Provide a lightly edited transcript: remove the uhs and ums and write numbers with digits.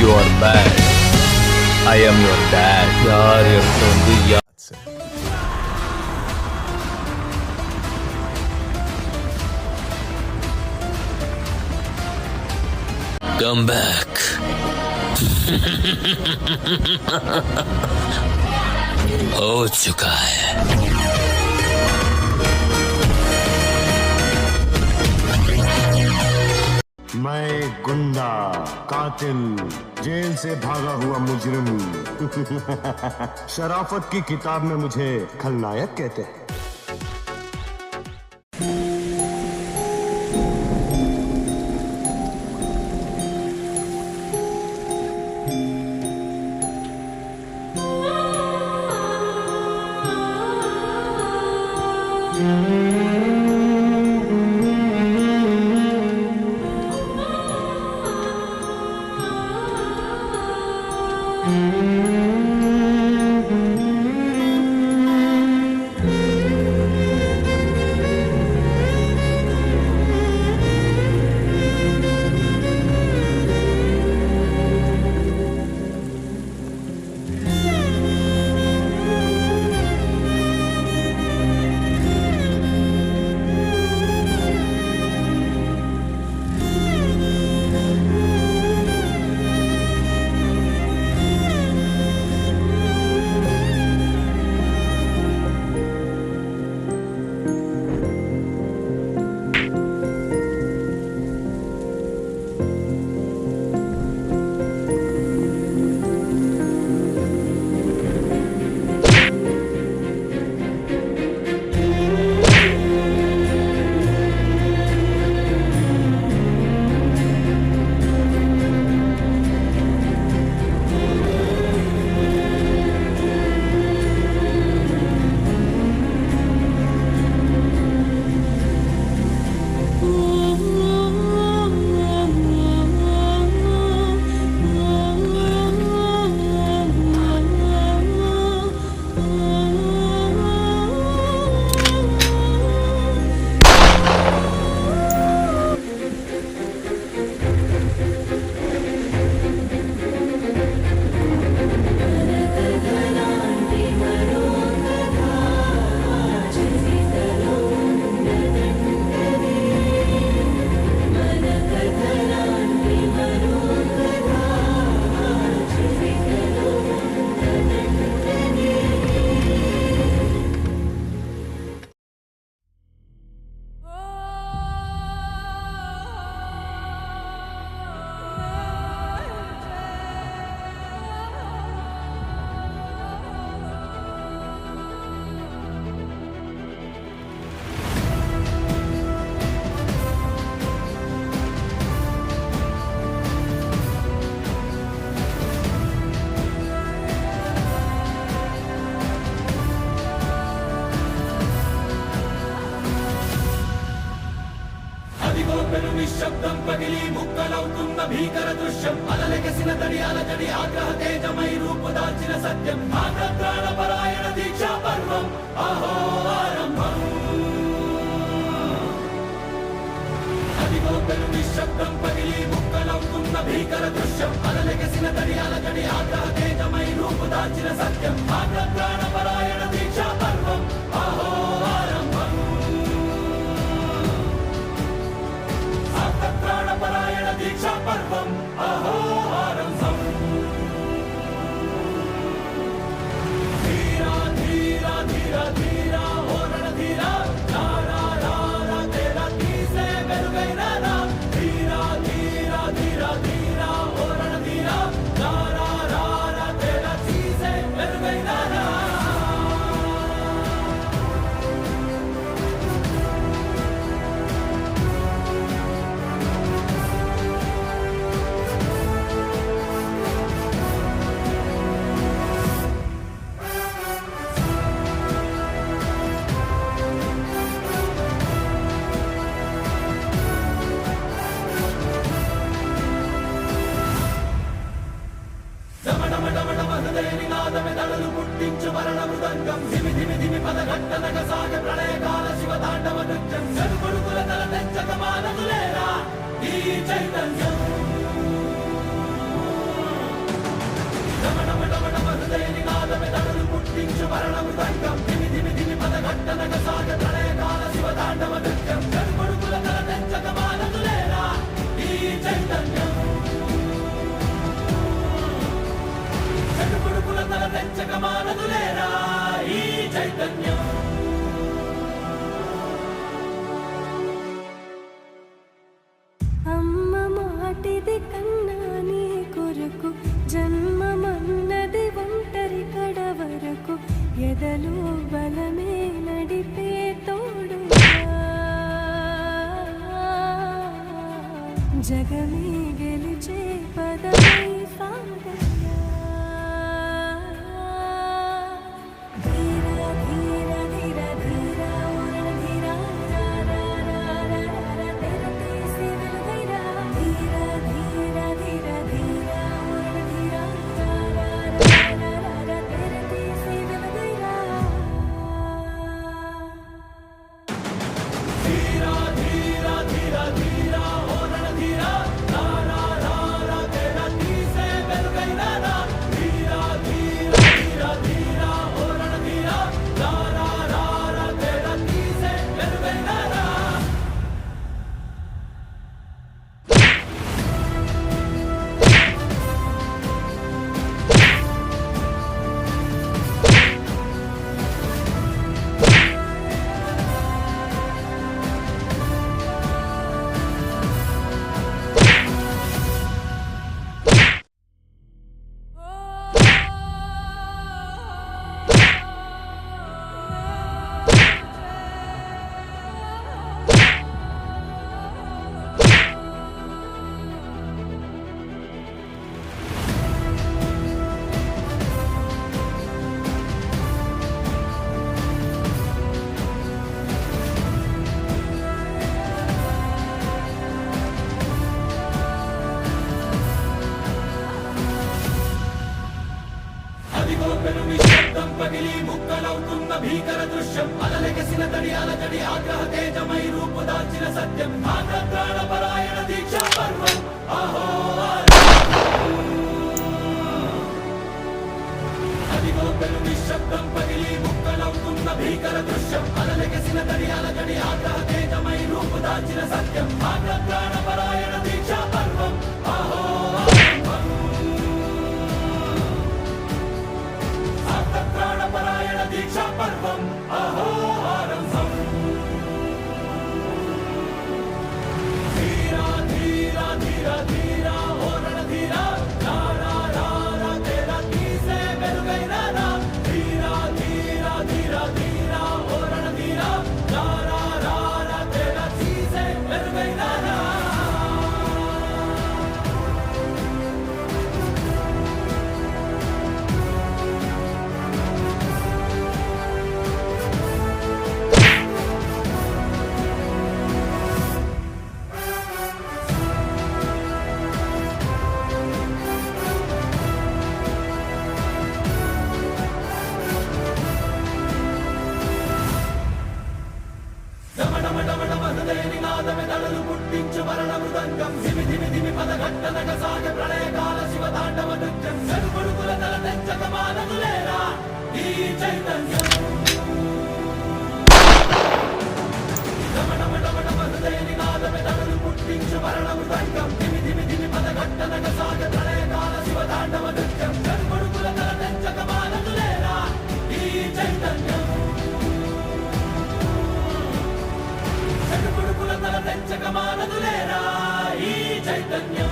You are bad. I am your dad. यार ये तो याद से. Come back. हो चुका है. मैं गुंडा, कातिल, जेल से भागा हुआ मुजरिम. शराफत की किताब में मुझे खलनायक कहते हैं. నిశ్శబ్దం పగిలి ముక్కలవుతున్న భీకర దృశ్యం అలలెగసిన తడియాల జడి ఆగ్రహ తేజమై రూపుదాల్చిన సత్యం ఆగ్రహ పరాయణ దీక్షా పర్వం అహో ఆరంభం అదిగో పెను నిశ్శబ్దం పగిలి ముక్కలవుతున్న భీకర దృశ్యం అలలెగసిన తడియాల జడి ఆగ్రహ తేజమై రూపుదాల్చిన సత్యం ఆగ్రహ పరాయణ దీక్షా పర్వం అహో ఆరంభం ప్రాణపరాయణ దీక్షా పర్వం అహో ఆరంభం ధీరా ధీరా ధీరా ధీరా ఓరణ ధీరా రారా రారా తేరా తీసే వెలుగైన రా ధీరా ధీరా ధీరా ధీరా ఓరణ ధీరా రారా రారా తేరా తీసే వెలుగైన రా దళలు పుట్టించు మరణ మృదంగం ధిమి ధిమి ధిమి పదఘట్టనగ సాగ ప్రళయకాల శివ తాండవ నృత్యం సరుకొడుకుల తల తెచ్చక మానదులేరా ఈ చైతన్యం నాటిది కన్నా నీ కొరకు జన్మమన్నది ఒంటరి కడ వరకు ఎదలో బలమే నడిపే తోడుగా జగమే గెలిచే పదమై సాగయ్యా ధీర ధీర ధీర ధీర ఓరణ ధీర రా రా రా రా రా తెర తీసి వెలుగైరా ధీర ధీర ధీర ధీర ఓరణ ధీర రా రా రా రా రా తెర తీసి వెలుగైరా ధీరా ధీరా ధీరా ధీరా ఓ రణధీరా రారా రారా తేరా తీసే వెలుగైనా రా ధీరా ధీరా ధీరా ధీరా ఓ రణధీరా రారా రారా తేరా తీసే వెలుగైనా రా అదిగో పెను నిశ్శబ్దం పగిలి ముక్కలవుతున్న భీకర దృశ్యం అలలెగసిన తడి అలజడి ఆగ్రహ తేజమై రూపు దాల్చిన సత్యం ఆగ్రహ పరాయణ దీక్షా పర్వం అహో అదిగో పెను నిశ్శబ్దం పగిలి ముక్కలవుతున్న భీకర దృశ్యం అలలెగసిన తడి అలజడి ఆగ్రహ తేజమై రూపు దాల్చిన సత్యం ఆగ్రహ పరాయణ దీక్షా పర్వం అహో ప్రాణపరాయణ దీక్షా పర్వం అహో ఆరంభం ధీరా ధీరా ధీరా ధీరా ఓ రణధీరా రారా రారా తేరా తీసే వెలుగైనా రా ధీరా ధీరా ధీరా ధీరా ఓ రణధీరా రారా రారా తేరా తీసే వెలుగైనా రా నినాదమెదళలు పుట్టించు మరణ మృదంగం ధిమి ధిమి ధిమి పదఘట్టనగ సాగ ప్రళయకాల శివ తాండవ నృత్యం చెడుకొడుకుల తల తెచ్చక మానదులేరా ఈ చైతన్యం హృదయ నినాదమెదళలు పుట్టించు మరణ మృదంగం ధిమి ధిమి ధిమి పదఘట్టనగ సాగ ప్రళయకాల శివ తాండవ నృత్యం చెడుకొడుకుల తల తెచ్చక మానదులేరా ఈ చైతన్యం చెడుకొడుకుల తల తెచ్చక మానదులేరా ఈ చైతన్యం